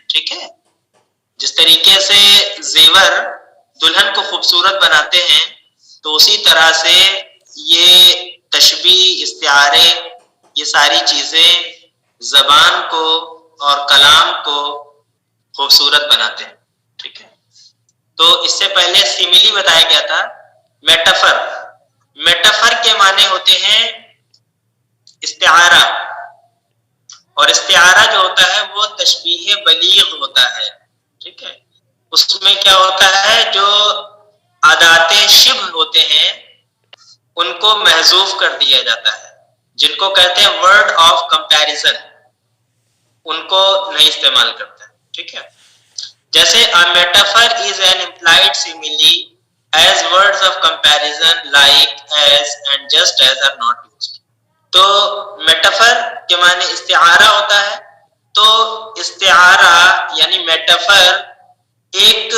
ٹھیک ہے. جس طریقے سے زیور دلہن کو خوبصورت بناتے ہیں تو اسی طرح سے یہ تشبیہ، استعارے، یہ ساری چیزیں زبان کو اور کلام کو خوبصورت بناتے ہیں. ٹھیک ہے. تو اس سے پہلے سیملی بتایا گیا تھا. میٹافر، میٹافر کے معنی ہوتے ہیں استعارہ، اور استعارہ جو ہوتا ہے وہ تشبیہ بلیغ ہوتا ہے. ٹھیک ہے. اس میں کیا ہوتا ہے، جو ادات شبہ ہوتے ہیں ان کو محذوف کر دیا جاتا ہے، جن کو کہتے ہیں ورڈ آف کمپیریزن، ان کو نہیں استعمال کرتا ہے. ٹھیک ہے. جیسے a metaphor is an implied simile as words of comparison like as and just as are not used. تو میٹافر کے معنی استعارہ ہوتا ہے. تو استعارہ یعنی میٹافر ایک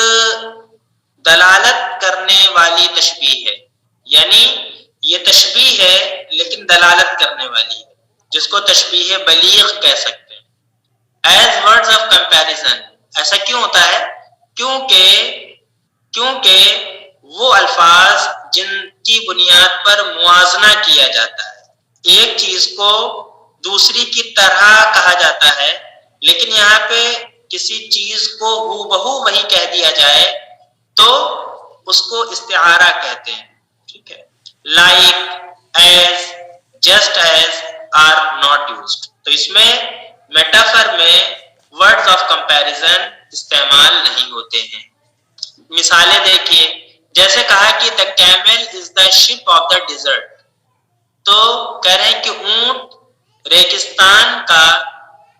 دلالت کرنے والی تشبیہ ہے، یعنی یہ تشبیہ ہے لیکن دلالت کرنے والی ہے، جس کو تشبیہ بلیغ کہہ سکتے ہیں. As words of comparison، ایسا کیوں ہوتا ہے؟ کیونکہ وہ الفاظ جن کی بنیاد پر موازنہ کیا جاتا ہے، ایک چیز کو دوسری کی طرح کہا جاتا ہے، لیکن یہاں پہ کسی چیز کو ہو بہو وہی کہہ دیا جائے تو اس کو استعارہ کہتے ہیں. ٹھیک ہے. Like, as, just as are not used. تو اس میں میٹافر میں ورڈز آف کمپیریزن استعمال نہیں ہوتے ہیں. مثالیں دیکھیے، جیسے کہا کہ the camel is the ship of the desert، تو کہہ رہے ہیں کہ اونٹ ریگستان کا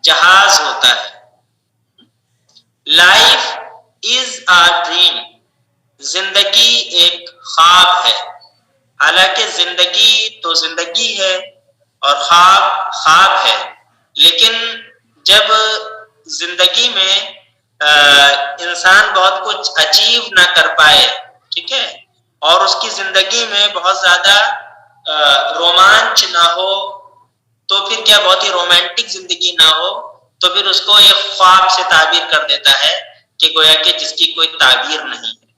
جہاز ہوتا ہے. Life is a dream، زندگی ایک خواب ہے. حالانکہ زندگی تو زندگی ہے اور خواب خواب ہے، لیکن جب زندگی میں انسان بہت کچھ اچیو نہ کر پائے، ٹھیک ہے، اور اس کی زندگی میں بہت زیادہ رومانچ نہ ہو، تو پھر کیا بہت ہی رومانٹک زندگی نہ ہو، تو پھر اس کو ایک خواب سے تعبیر کر دیتا ہے کہ گویا کہ جس کی کوئی تعبیر نہیں ہے.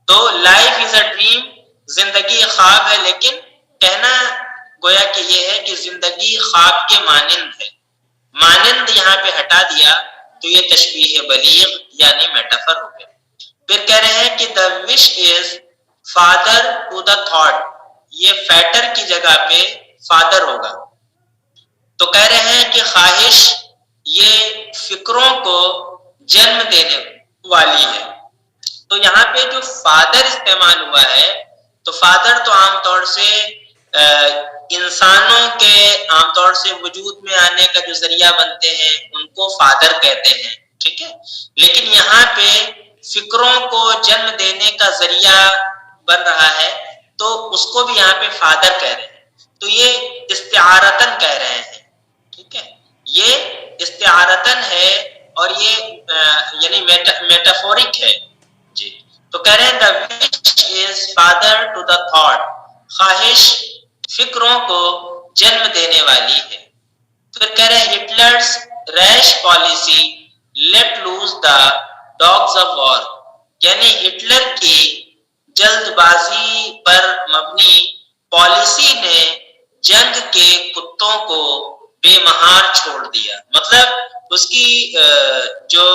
تو لائف از اے ڈریم، زندگی خواب ہے، لیکن کہنا گویا کہ یہ ہے کہ زندگی خواب کے مانند ہے. مانند یہاں پہ ہٹا دیا تو یہ تشبیہ بلیغ یعنی میٹافر ہو گیا. پھر کہہ رہے ہیں کہ the wish is father to the thought، یہ فیٹر کی جگہ پہ فادر ہوگا. تو کہہ رہے ہیں کہ خواہش یہ فکروں کو جنم دینے والی ہے. تو یہاں پہ جو فادر استعمال ہوا ہے، تو فادر تو عام طور سے انسانوں کے عام طور سے وجود میں آنے کا جو ذریعہ بنتے ہیں ان کو فادر کہتے ہیں. ٹھیک ہے. لیکن یہاں پہ فکروں کو جنم دینے کا ذریعہ بن رہا ہے تو اس کو بھی یہاں پہ فادر کہہ رہے ہیں. تو یہ استعارتن کہہ رہے ہیں. ٹھیک ہے. یہ استعارتن ہے اور یہ یعنی میٹافورک ہے. جی. تو کہہ رہے ہیں the wish is father to the thought، خواہش فکروں کو جنم دینے والی ہے. پھر کہہ رہے ہیں Hitler's rash policy let loose the dogs of war، یعنی ہٹلر کی جلد بازی پر مبنی پالیسی نے جنگ کے کتوں کو بے مہار چھوڑ دیا. مطلب اس کی جو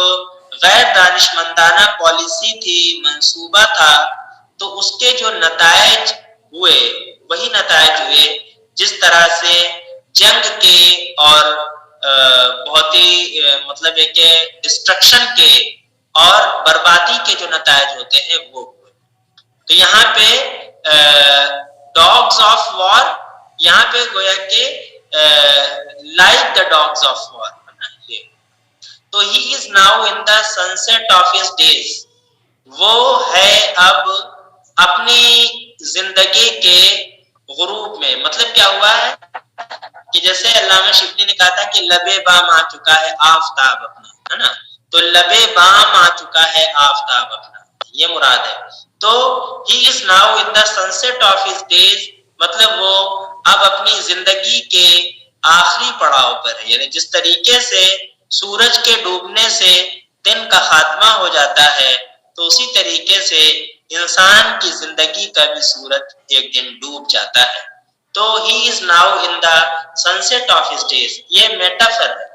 غیر دانشمندانہ پالیسی تھی، منصوبہ تھا، تو اس کے جو نتائج ہوئے وہی نتائج ہوئے جس طرح سے جنگ کے اور بہت ہی مطلب ہے کہ ڈسٹرکشن کے اور بربادی کے جو نتائج ہوتے ہیں وہ ہوئے. تو یہاں پہ ڈاگز آف وار، یہاں پہ گویا کہ like the dogs of war. تو he is now in the sunset of his days, وہ ہے اب اپنی زندگی کے غروب میں. مطلب کیا ہوا ہے کہ جیسے علامہ شبلی نے کہا تھا کہ لبے بام آ چکا ہے آفتاب اپنا، ہے نا، تو لبے بام آ چکا ہے آفتاب اپنا، یہ مراد ہے. تو he is now in the sunset of his days، مطلب وہ اب اپنی زندگی کے آخری پڑاؤ پر ہے. یعنی جس طریقے سے سورج کے ڈوبنے سے دن کا خاتمہ ہو جاتا ہے تو اسی طریقے سے انسان کی زندگی کا بھی صورت ایک دن ڈوب جاتا ہے. تو he is now in the sunset of his days. یہ میٹافر ہے.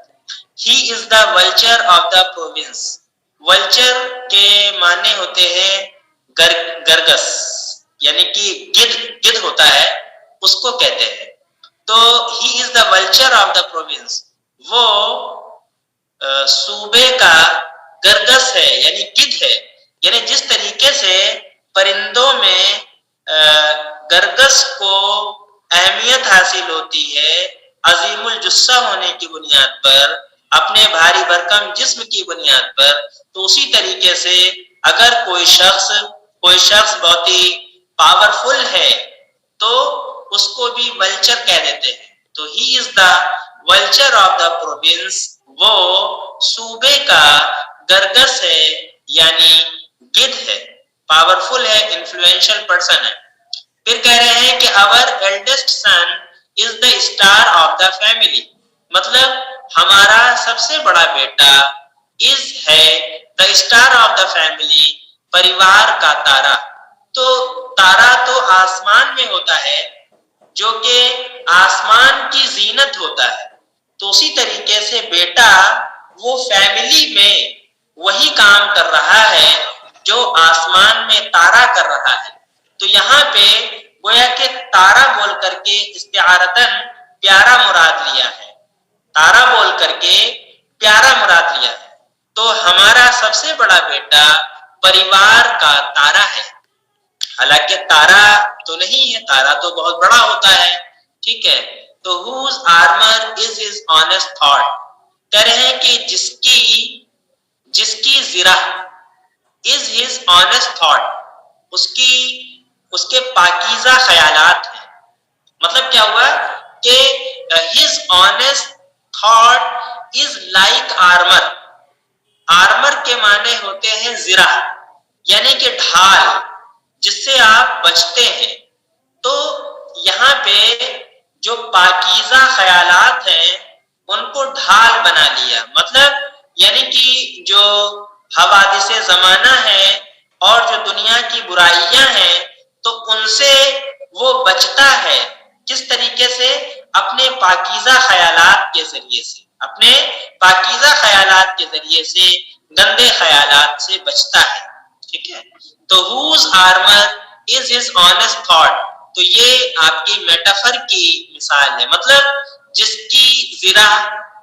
He is the vulture of the province. vulture کے معنی ہوتے ہیں گرگس، یعنی کہ گدھ ہوتا ہے، اس کو کہتے ہیں. تو he is the vulture of the province. وہ صوبے کا گرگس ہے، یعنی گدھ ہے. یعنی جس طریقے سے پرندوں میں گرگس کو اہمیت حاصل ہوتی ہے عظیم الجثہ ہونے کی بنیاد پر، اپنے بھاری بھرکم جسم کی بنیاد پر، تو اسی طریقے سے اگر کوئی شخص بہت ہی پاورفل ہے تو اس کو بھی ولچر کہہ دیتے ہیں. تو he is the vulture of the province. وہ صوبے کا گرگس ہے، یعنی گدھ ہے، پاورفل ہے، انفلوئنشل پرسن ہے. پھر کہہ رہے ہیں کہ our eldest son is the star of the family. مطلب ہمارا سب سے بڑا بیٹا ہے the star of the family، پریوار کا تارا. تو تارا تو آسمان میں ہوتا ہے جو کہ آسمان کی زینت ہوتا ہے. تو اسی طریقے سے بیٹا وہ فیملی میں وہی کام کر رہا ہے جو آسمان میں تارا کر رہا ہے. تو یہاں پہ گویا کہ تارا بول کر کے استعارتاً پیارا مراد لیا ہے، تارا بول کر کے پیارا مراد لیا ہے. تو ہمارا سب سے بڑا بیٹا پریوار کا تارا ہے. حالانکہ تارا تو نہیں ہے، تارا تو بہت بڑا ہوتا ہے. ٹھیک ہے. تو whose armor is his honest thought. کہہ رہے ہیں کہ جس کی زرہ is his honest thought، اس کے پاکیزہ خیالات ہیں. مطلب کیا ہوا کہ his honest thought is like armor. Armour کے معنی ہوتے ہیں زرہ، یعنی کہ ڈھال جس سے آپ بچتے ہیں. تو یہاں پہ جو پاکیزہ خیالات ہیں ان کو ڈھال بنا لیا. مطلب یعنی کہ جو حوادث زمانہ ہے اور جو دنیا کی برائیاں ہیں تو ان سے وہ بچتا ہے. کس طریقے سے؟ اپنے پاکیزہ خیالات کے ذریعے سے، اپنے پاکیزہ خیالات کے ذریعے سے گندے خیالات سے بچتا ہے. ٹھیک ہے. تو whose armor is his honest thought. تو یہ آپ کی میٹافر کی مثال ہے. مطلب جس کی زرہ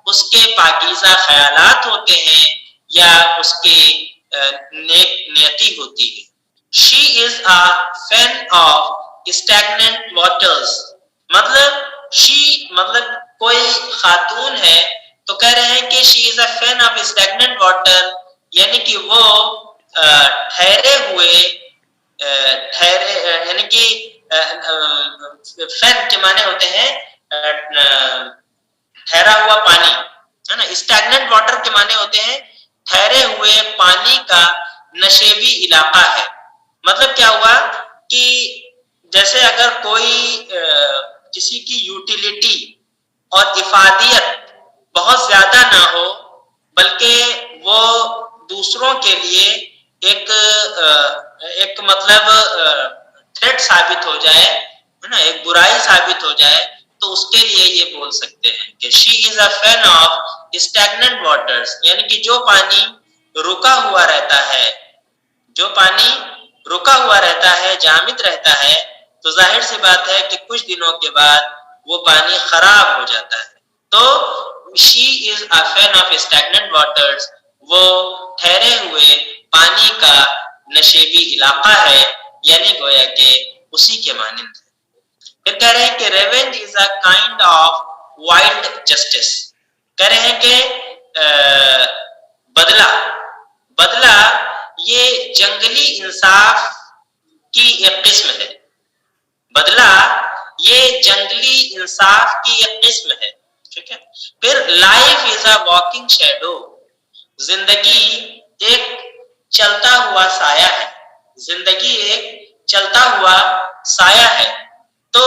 اس کے پاکیزہ خیالات ہوتے ہیں یا اس کے نیک نیتی ہوتی ہے. She is a fan of stagnant waters. مطلب کوئی خاتون ہے تو کہہ رہے ہیں کہ she is a fan of stagnant water، یعنی کہ وہ ٹھہرے یعنی کہ فین کے معنی ہوتے ہیں ٹھہرا ہوا پانی، ہے نا. اسٹیگننٹ واٹر کے معنی ہوتے ہیں ٹھہرے ہوئے پانی کا نشیبی علاقہ ہے. مطلب کیا ہوا کہ جیسے اگر کوئی کسی کی یوٹیلیٹی اور افادیت بہت زیادہ نہ ہو بلکہ وہ دوسروں کے لیے ایک مطلب تھریٹ ثابت ہو جائے، ہے نا، ایک برائی ثابت ہو جائے، تو اس کے لیے یہ بول سکتے ہیں کہ she is a fan of stagnant waters، یعنی کہ جو پانی رکا ہوا رہتا ہے، جامد رہتا ہے، تو ظاہر سی بات ہے کہ کچھ دنوں کے بعد وہ پانی خراب ہو جاتا ہے. تو she is a fan of stagnant waters، وہ ٹھہرے ہوئے پانی کا نشیبی علاقہ ہے، یعنی گویا کہ اسی کے مانند ہے. پھر کہہ رہے ہیں کہ revenge is a kind of wild justice. کہہ رہے ہیں کہ بدلہ یہ جنگلی انصاف کی ایک قسم ہے. بدلہ یہ جنگلی انصاف کی ایک قسم ہے. ٹھیک ہے. پھر life is a walking shadow. زندگی ایک چلتا ہوا سایہ ہے. زندگی ایک چلتا ہوا سایہ ہے. تو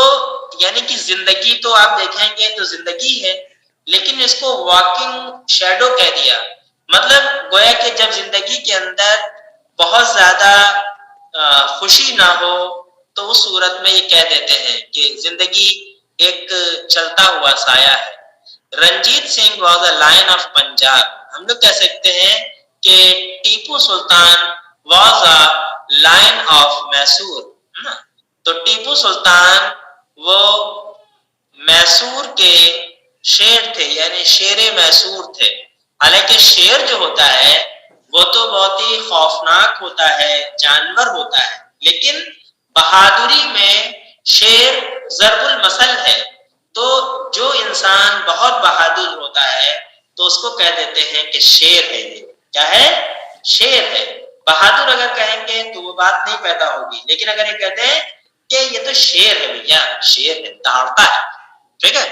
یعنی کہ زندگی تو آپ دیکھیں گے تو زندگی ہے، لیکن اس کو واکنگ شیڈو کہہ دیا. مطلب گویا کہ جب زندگی کے اندر بہت زیادہ خوشی نہ ہو تو اس صورت میں یہ کہہ دیتے ہیں کہ زندگی ایک چلتا ہوا سایہ ہے. Ranjit Singh was a lion of Punjab. ہم لوگ کہہ سکتے ہیں کہ Tipu Sultan was a lion of Mysore. تو ٹیپو سلطان وہ میسور کے شیر تھے، یعنی شیر میسور تھے. حالانکہ شیر جو ہوتا ہے وہ تو بہت ہی خوفناک ہوتا ہے، جانور ہوتا ہے، لیکن بہادری میں شیر ضرب المثل ہے. تو جو انسان بہت بہادر ہوتا ہے تو اس کو کہہ دیتے ہیں کہ شیر ہے. یہ کیا ہے؟ شیر ہے. بہادر اگر کہیں گے تو وہ بات نہیں پیدا ہوگی، لیکن اگر یہ کہتے ہیں کہ یہ تو شیر ہے بھیا، شیر ہے، داڑتا ہے. ٹھیک ہے،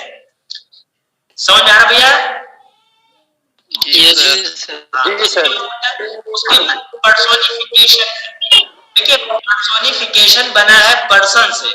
سمجھ میں آ رہا بھیا؟ اس کے بعد پرسونیفیکیشن. دیکھیے پرسونیفیکیشن بنا ہے پرسن سے.